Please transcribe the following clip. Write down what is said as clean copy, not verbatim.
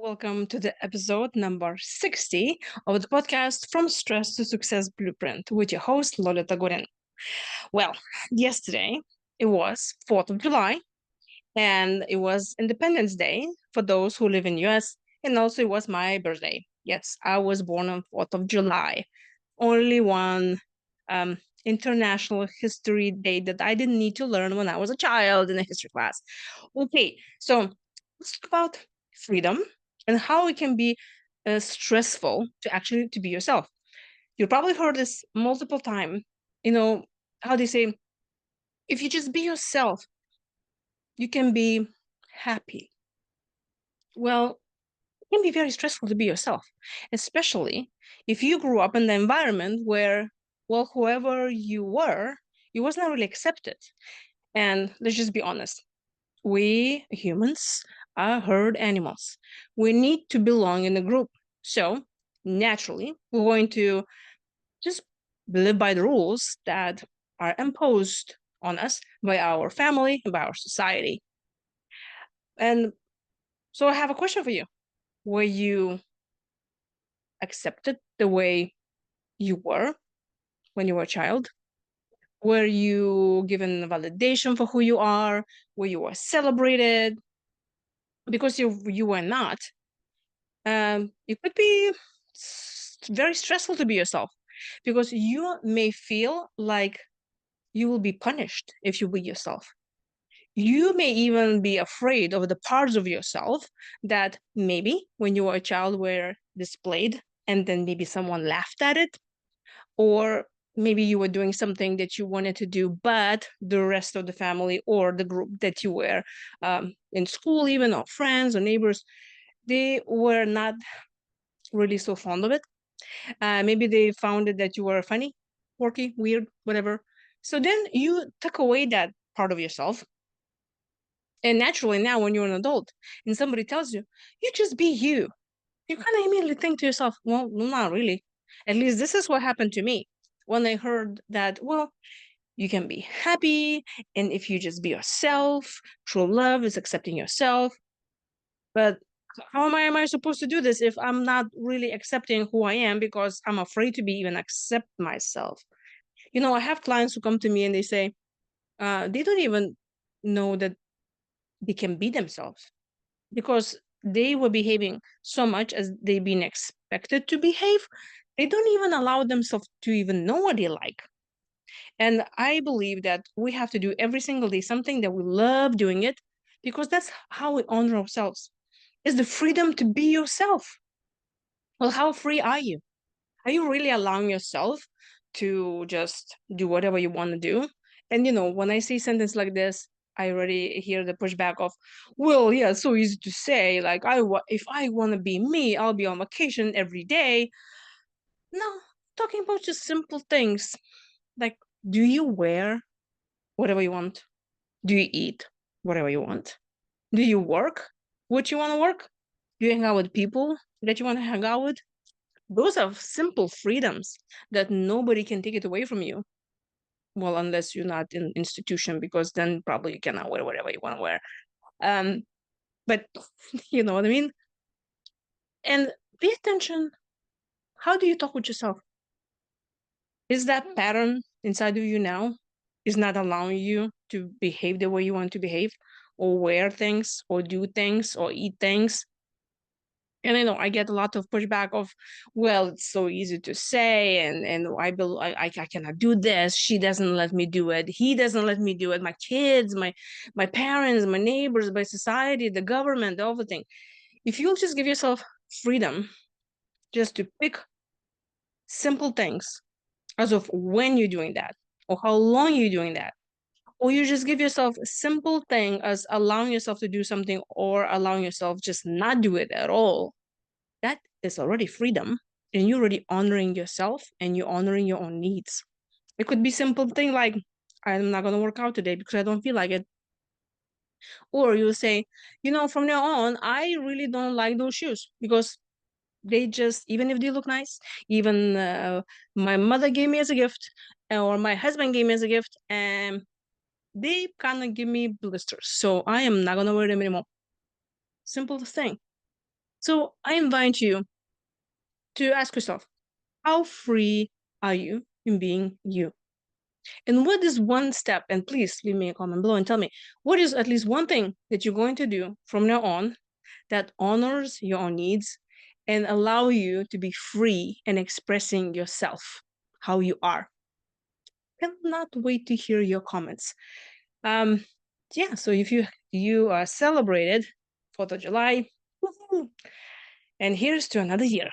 Welcome to the episode number 60 of the podcast From Stress to Success Blueprint with your host, Lolita. Well, yesterday it was 4th of July and it was Independence Day for those who live in US, and also it was my birthday. Yes, I was born on 4th of July. Only one um, international history date that I didn't need to learn when I was a child in a history class. Okay, so let's talk about freedom and how it can be stressful to actually to be yourself. You probably heard this multiple times. You know how they say, if you just be yourself, you can be happy. Well, it can be very stressful to be yourself, especially if you grew up in the environment where, well, whoever you were, you was not really accepted. And let's just be honest, we humans are herd animals. We need to belong in a group. So naturally, we're going to just live by the rules that are imposed on us by our family, by our society. And so I have a question for you. Were you accepted the way you were when you were a child? Were you given validation for who you are? Were you were celebrated? Because you were not, it could be very stressful to be yourself because you may feel like you will be punished if you be yourself. You may even be afraid of the parts of yourself that maybe when you were a child were displayed and then maybe someone laughed at it, or maybe you were doing something that you wanted to do, but the rest of the family or the group that you were in school, even or friends or neighbors, they were not really so fond of it. Maybe they found it that you were funny, quirky, weird, whatever. So then you took away that part of yourself. And naturally, now when you're an adult and somebody tells you, you just be you kind of immediately think to yourself, well, not really. At least this is what happened to me when I heard that, well, you can be happy. And if you just be yourself, true love is accepting yourself. But how am I supposed to do this if I'm not really accepting who I am because I'm afraid to be even accept myself? I have clients who come to me and they say, they don't even know that they can be themselves because they were behaving so much as they've been expected to behave. They don't even allow themselves to even know what they like. And I believe that we have to do every single day something that we love doing it, because that's how we honor ourselves. Is the freedom to be yourself. Well, how free are you? Are you really allowing yourself to just do whatever you want to do? And when I say sentence like this, I already hear the pushback of, well, yeah, it's so easy to say. Like, if I want to be me, I'll be on vacation every day. No, talking about just simple things like, do you wear whatever you want? Do you eat whatever you want? Do you work what you want to work? Do you hang out with people that you want to hang out with? Those are simple freedoms that nobody can take it away from you. Well, unless you're not in institution, because then probably you cannot wear whatever you want to wear. But you know what I mean? And pay attention. How do you talk with yourself? Is that pattern inside of you now is not allowing you to behave the way you want to behave, or wear things, or do things, or eat things? And I know I get a lot of pushback of, well, it's so easy to say, and I cannot do this. She doesn't let me do it. He doesn't let me do it. My kids, my parents, my neighbors, my society, the government, everything. If you'll just give yourself freedom, just to pick simple things as of when you're doing that, or how long you're doing that, or you just give yourself a simple thing as allowing yourself to do something, or allowing yourself just not do it at all, that is already freedom, and you're already honoring yourself and you're honoring your own needs. It could be simple thing like, I'm not going to work out today because I don't feel like it. Or you say, from now on, I really don't like those shoes because they just, even if they look nice, even my mother gave me as a gift, or my husband gave me as a gift, and they kind of give me blisters, so I am not going to wear them anymore. Simple thing. So I invite you to ask yourself, how free are you in being you? And what is one step? And please leave me a comment below and tell me what is at least one thing that you're going to do from now on that honors your own needs and allow you to be free and expressing yourself, how you are. Cannot wait to hear your comments. Um, yeah, so if you celebrated 4th of July, woohoo, and here's to another year.